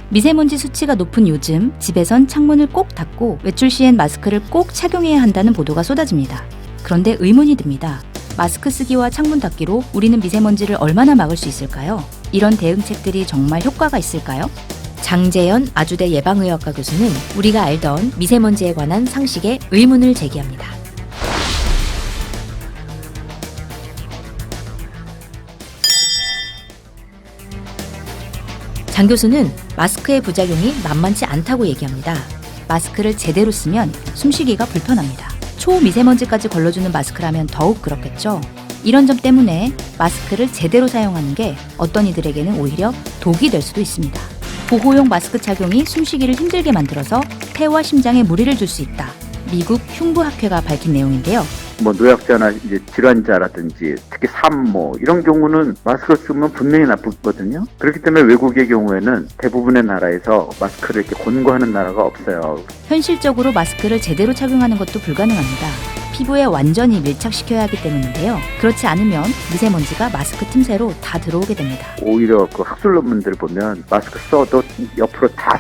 미세먼지 수치가 높은 요즘 집에선 창문을 꼭 닫고 외출 시엔 마스크를 꼭 착용해야 한다는 보도가 쏟아집니다. 그런데 의문이 듭니다. 마스크 쓰기와 창문 닫기로 우리는 미세먼지를 얼마나 막을 수 있을까요? 이런 대응책들이 정말 효과가 있을까요? 장재현 아주대 예방의학과 교수는 우리가 알던 미세먼지에 관한 상식에 의문을 제기합니다. 장 교수는 마스크의 부작용이 만만치 않다고 얘기합니다. 마스크를 제대로 쓰면 숨쉬기가 불편합니다. 초미세먼지까지 걸러주는 마스크라면 더욱 그렇겠죠. 이런 점 때문에 마스크를 제대로 사용하는 게 어떤 이들에게는 오히려 독이 될 수도 있습니다. 보호용 마스크 착용이 숨쉬기를 힘들게 만들어서 폐와 심장에 무리를 줄 수 있다. 미국 흉부학회가 밝힌 내용인데요. 노약자나 이제 질환자라든지 특히 산모 이런 경우는 마스크 쓰면 분명히 나쁘거든요. 그렇기 때문에 외국의 경우에는 대부분의 나라에서 마스크를 이렇게 권고하는 나라가 없어요. 현실적으로 마스크를 제대로 착용하는 것도 불가능합니다. 피부에 완전히 밀착시켜야 하기 때문인데요. 그렇지 않으면 미세먼지가 마스크 틈새로 다 들어오게 됩니다. 오히려 그 학술 논문들 보면 마스크 써도 옆으로 다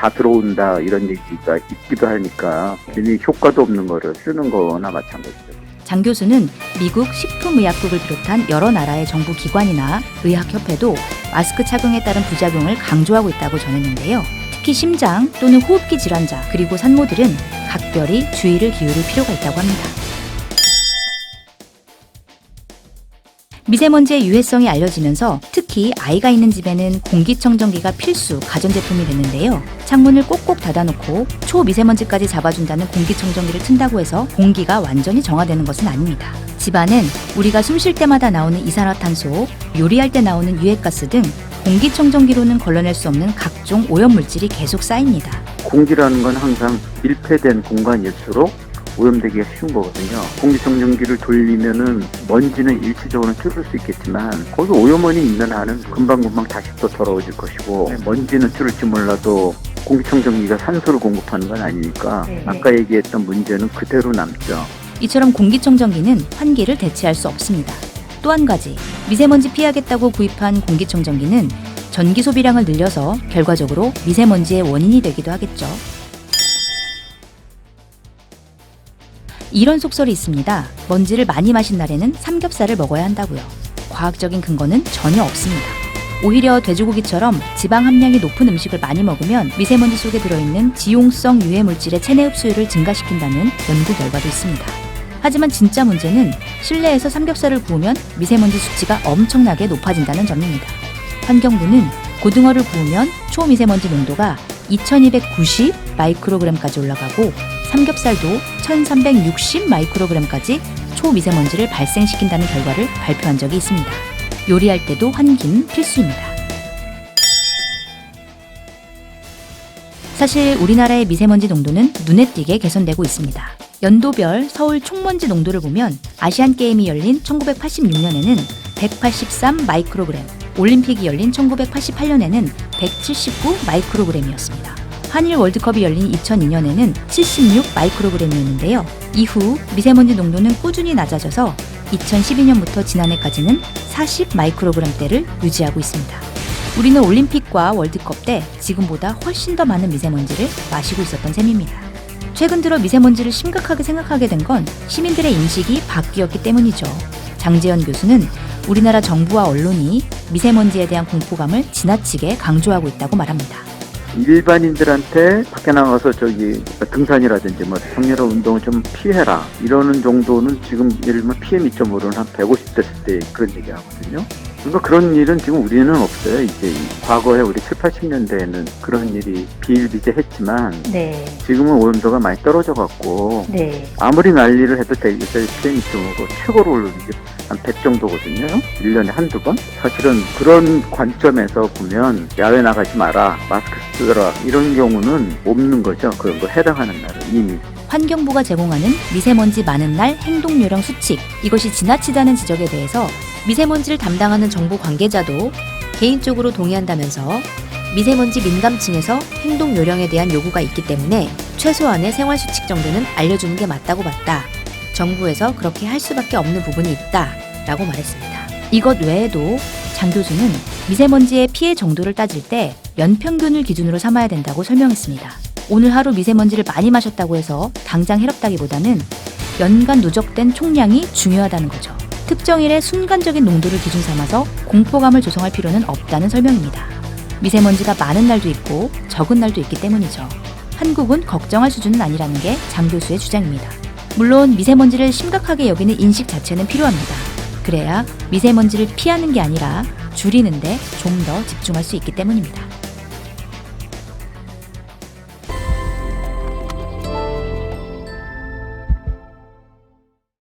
들어온다 이런 얘기가 있기도 하니까 괜히 효과도 없는 거를 쓰는 거나 마찬가지죠. 장 교수는 미국 식품의약국을 비롯한 여러 나라의 정부 기관이나 의학협회도 마스크 착용에 따른 부작용을 강조하고 있다고 전했는데요. 특히 심장 또는 호흡기 질환자 그리고 산모들은 각별히 주의를 기울일 필요가 있다고 합니다. 미세먼지의 유해성이 알려지면서 특히 아이가 있는 집에는 공기청정기가 필수 가전제품이 됐는데요. 창문을 꼭꼭 닫아놓고 초미세먼지까지 잡아준다는 공기청정기를 튼다고 해서 공기가 완전히 정화되는 것은 아닙니다. 집안엔 우리가 숨 쉴 때마다 나오는 이산화탄소, 요리할 때 나오는 유해가스 등 공기청정기로는 걸러낼 수 없는 각종 오염물질이 계속 쌓입니다. 공기라는 건 항상 밀폐된 공간일수록 오염되기가 쉬운 거거든요. 공기청정기를 돌리면은 먼지는 일시적으로는 줄일 수 있겠지만 거기 오염원이 있는 한은 금방금방 다시 또 더러워질 것이고 먼지는 줄일지 몰라도 공기청정기가 산소를 공급하는 건 아니니까 아까 얘기했던 문제는 그대로 남죠. 이처럼 공기청정기는 환기를 대체할 수 없습니다. 또 한 가지, 미세먼지 피하겠다고 구입한 공기청정기는 전기 소비량을 늘려서 결과적으로 미세먼지의 원인이 되기도 하겠죠. 이런 속설이 있습니다. 먼지를 많이 마신 날에는 삼겹살을 먹어야 한다고요. 과학적인 근거는 전혀 없습니다. 오히려 돼지고기처럼 지방 함량이 높은 음식을 많이 먹으면 미세먼지 속에 들어있는 지용성 유해 물질의 체내 흡수율을 증가시킨다는 연구 결과도 있습니다. 하지만 진짜 문제는 실내에서 삼겹살을 구우면 미세먼지 수치가 엄청나게 높아진다는 점입니다. 환경부는 고등어를 구우면 초미세먼지 농도가 2290 마이크로그램까지 올라가고 삼겹살도 1360 마이크로그램까지 초미세먼지를 발생시킨다는 결과를 발표한 적이 있습니다. 요리할 때도 환기는 필수입니다. 사실 우리나라의 미세먼지 농도는 눈에 띄게 개선되고 있습니다. 연도별 서울 총먼지 농도를 보면 아시안게임이 열린 1986년에는 183 마이크로그램, 올림픽이 열린 1988년에는 179 마이크로그램이었습니다. 한일 월드컵이 열린 2002년에는 76 마이크로그램이었는데요. 이후 미세먼지 농도는 꾸준히 낮아져서 2012년부터 지난해까지는 40 마이크로그램대를 유지하고 있습니다. 우리는 올림픽과 월드컵 때 지금보다 훨씬 더 많은 미세먼지를 마시고 있었던 셈입니다. 최근 들어 미세먼지를 심각하게 생각하게 된 건 시민들의 인식이 바뀌었기 때문이죠. 장재현 교수는 우리나라 정부와 언론이 미세먼지에 대한 공포감을 지나치게 강조하고 있다고 말합니다. 일반인들한테 밖에 나가서 등산이라든지 격렬한 운동을 좀 피해라 이러는 정도는 지금 예를 들면 PM 2.5는 한 150 됐을 때 그런 얘기 하거든요. 그러니까 그런 일은 지금 우리는 없어요. 이제 과거에 우리 7, 80년대에는 그런 일이 비일비재했지만 지금은 오염도가 많이 떨어져 갖고 아무리 난리를 해도 PM 2.5가 최고로 오르는 게 한 100 정도거든요. 1년에 한두 번? 사실은 그런 관점에서 보면 야외 나가지 마라, 마스크 쓰라 이런 경우는 없는 거죠. 그런 거 해당하는 날은 이미. 환경부가 제공하는 미세먼지 많은 날 행동 요령 수칙, 이것이 지나치다는 지적에 대해서 미세먼지를 담당하는 정부 관계자도 개인적으로 동의한다면서 미세먼지 민감층에서 행동 요령에 대한 요구가 있기 때문에 최소한의 생활 수칙 정도는 알려주는 게 맞다고 봤다. 정부에서 그렇게 할 수밖에 없는 부분이 있다 라고 말했습니다. 이것 외에도 장 교수는 미세먼지의 피해 정도를 따질 때 연평균을 기준으로 삼아야 된다고 설명했습니다. 오늘 하루 미세먼지를 많이 마셨다고 해서 당장 해롭다기보다는 연간 누적된 총량이 중요하다는 거죠. 특정일의 순간적인 농도를 기준 삼아서 공포감을 조성할 필요는 없다는 설명입니다. 미세먼지가 많은 날도 있고 적은 날도 있기 때문이죠. 한국은 걱정할 수준은 아니라는 게 장 교수의 주장입니다. 물론 미세먼지를 심각하게 여기는 인식 자체는 필요합니다. 그래야 미세먼지를 피하는 게 아니라 줄이는데 좀 더 집중할 수 있기 때문입니다.